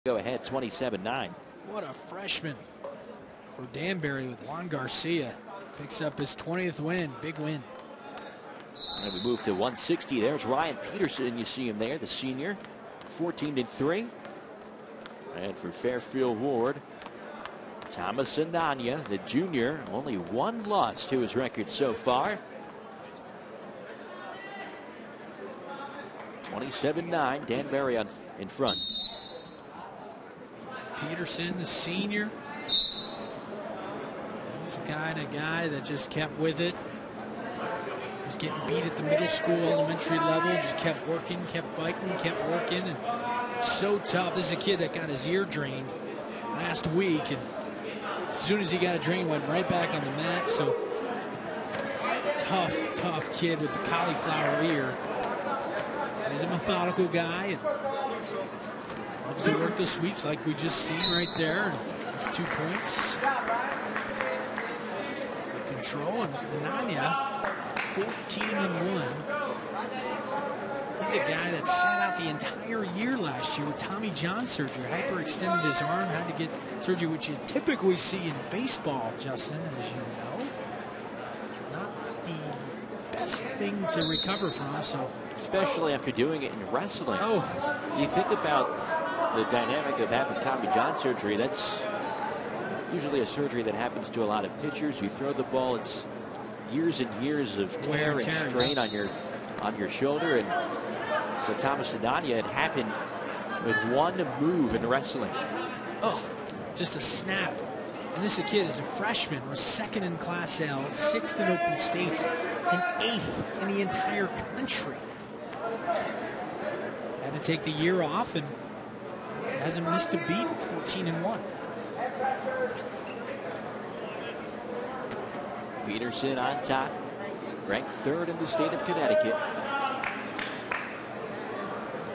Go ahead, 27-9. What a freshman for Danbury with Juan Garcia. Picks up his 20th win, big win. And we move to 160. There's Ryan Peterson. You see him there, the senior, 14-3. And for Fairfield Warde, Thomas Anania, the junior, only one loss to his record so far. 27-9, Danbury in front. Peterson, the senior. He's the kind of guy that just kept with it. He's getting beat at the middle school, elementary level. Just kept working, kept fighting, kept working. And so tough. This is a kid that got his ear drained last week. And as soon as he got it drained, went right back on the mat. So tough kid with the cauliflower ear. He's a methodical guy. And loves to work the sweeps like we just seen right there. There's 2 points. For control. And Anania, 14-1. He's a guy that sat out the entire year last year with Tommy John surgery. Hyperextended his arm, had to get surgery, which you typically see in baseball, Justin, as you know. It's not the best thing to recover from. So, especially after doing it in wrestling. Oh, you think about the dynamic of having Tommy John surgery. That's usually a surgery that happens to a lot of pitchers. You throw the ball, it's years and years of tear and strain on your shoulder. And for Thomas Anania, it happened with one move in wrestling. Oh, just a snap. And this kid is a freshman, was 2nd in Class L, 6th in Open States, and 8th in the entire country. Had to take the year off and hasn't missed a beat at 14-1. Peterson on top, ranked 3rd in the state of Connecticut.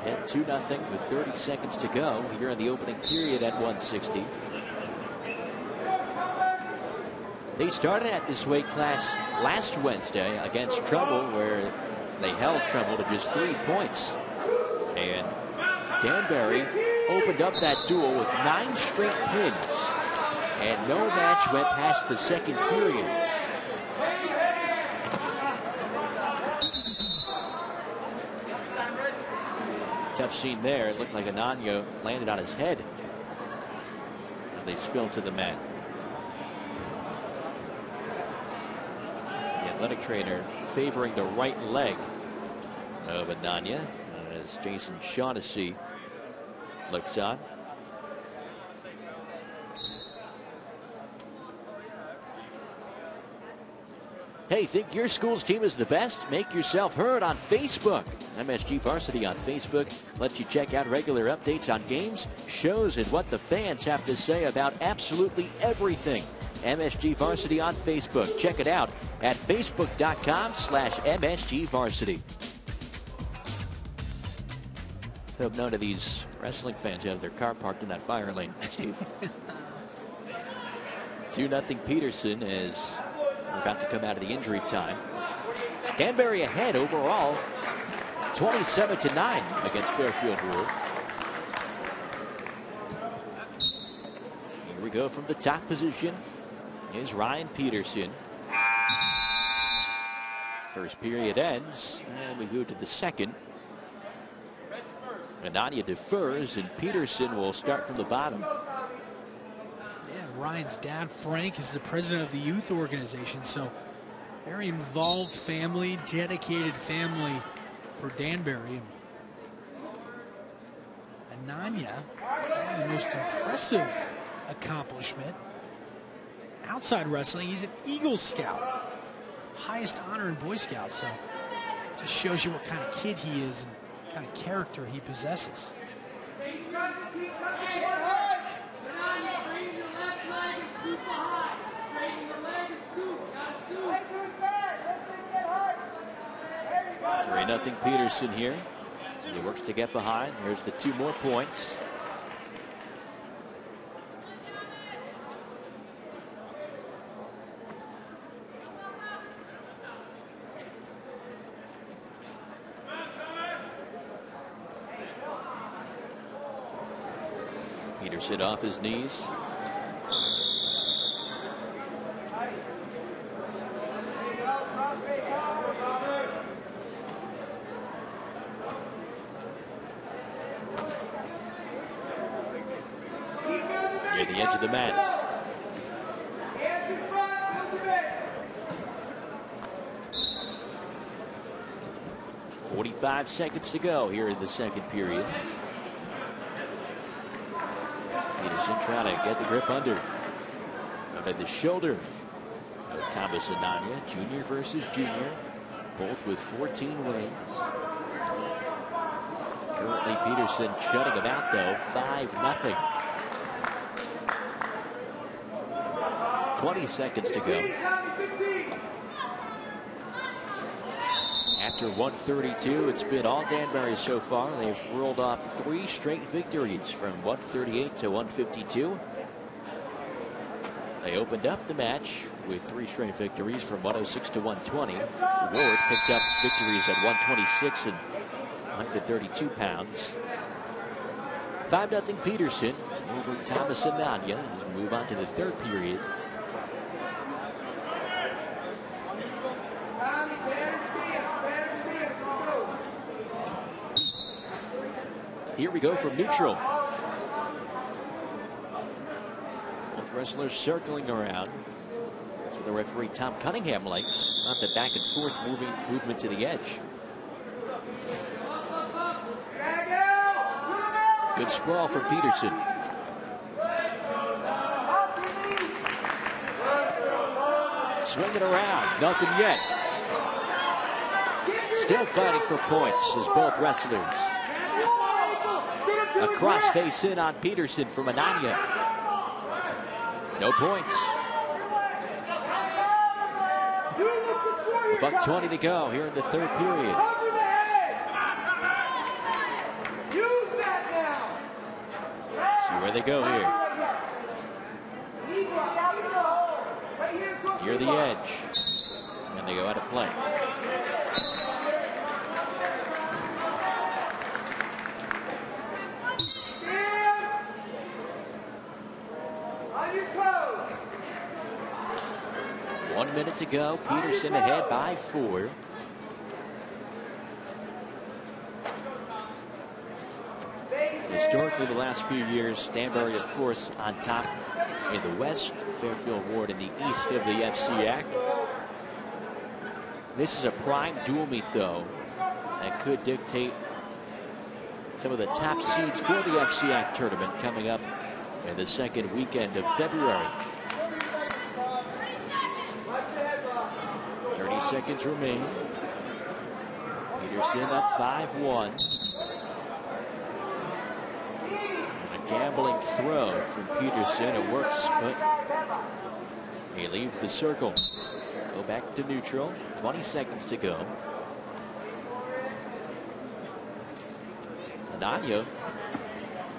At 2-0 with 30 seconds to go here in the opening period at 160. They started at this weight class last Wednesday against Trumbull, where they held Trumbull to just 3 points. And Danbury opened up that duel with 9 straight pins, and no match went past the second period. Tough scene there. It looked like Anania landed on his head, and they spilled to the mat. The athletic trainer favoring the right leg of Anania as Jason Shaughnessy looks on. Hey, think your school's team is the best? Make yourself heard on Facebook. MSG Varsity on Facebook lets you check out regular updates on games, shows, and what the fans have to say about absolutely everything. MSG Varsity on Facebook. Check it out at facebook.com/MSG Varsity. Hope none of these wrestling fans have their car parked in that fire lane, Steve. 2-0 Peterson as we're about to come out of the injury time. Danbury ahead overall, 27-9 against Fairfield Warde. Here we go from the top position is Ryan Peterson. First period ends, and we go to the second. Anania defers, and Peterson will start from the bottom. Yeah, Ryan's dad, Frank, is the president of the youth organization, so very involved family, dedicated family for Danbury. Anania, the most impressive accomplishment outside wrestling, he's an Eagle Scout, highest honor in Boy Scouts, so just shows you what kind of kid he is and what kind of character he possesses. Nothing Peterson here. He works to get behind. Here's the 2 more points. Peterson off his knees. Near the edge of the mat. 45 seconds to go here in the second period. Peterson trying to get the grip under the shoulder of Thomas Anania, junior versus junior, both with 14 wins. Currently Peterson shutting him out though, 5-0. 20 seconds to go. After 132, it's been all Danbury so far. They've rolled off 3 straight victories from 138 to 152. They opened up the match with 3 straight victories from 106 to 120. Warde picked up victories at 126 and 132 pounds. 5-0 Peterson over Thomas Anania as we move on to the third period. Here we go from neutral. Both wrestlers circling around. That's what the referee Tom Cunningham likes. Not the back and forth movement to the edge. Good sprawl for Peterson. Swinging around, nothing yet. Still fighting for points as both wrestlers. A cross face in on Peterson from Anania. No points. $1:20 to go here in the third period. See where they go here. Near the edge. And they go out of play. One minute to go. Peterson ahead by 4. Historically, the last few years, Danbury, of course, on top in the West. Fairfield Warde in the east of the FCAC. This is a prime dual meet, though, that could dictate some of the top seeds for the FCAC tournament coming up in the second weekend of February. 30 seconds remain. Peterson up 5-1. A gambling throw from Peterson. It works, but he leaves the circle. Go back to neutral. 20 seconds to go. Anania,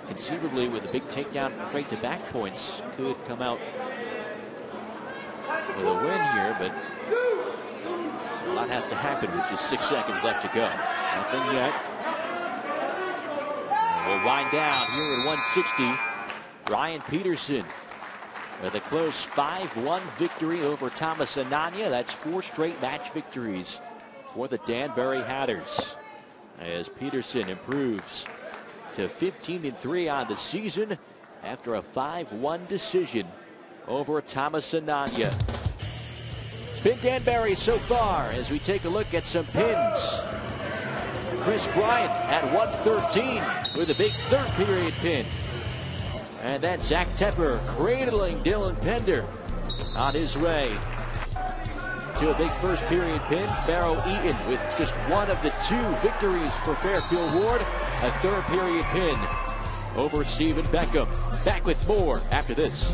conceivably with a big takedown straight to back points, could come out with a win here, but a lot has to happen with just 6 seconds left to go. Nothing yet. We'll wind down here at 160. Ryan Peterson with a close 5-1 victory over Thomas Anania. That's 4 straight match victories for the Danbury Hatters, as Peterson improves to 15-3 on the season after a 5-1 decision over Thomas Anania. It's been Danbury so far as we take a look at some pins. Chris Bryant at 113 with a big third period pin. And then Zach Tepper cradling Dylan Pender on his way to a big first period pin. Pharaoh Eaton with just one of the 2 victories for Fairfield Warde. A third period pin over Stephen Beckham. Back with more after this.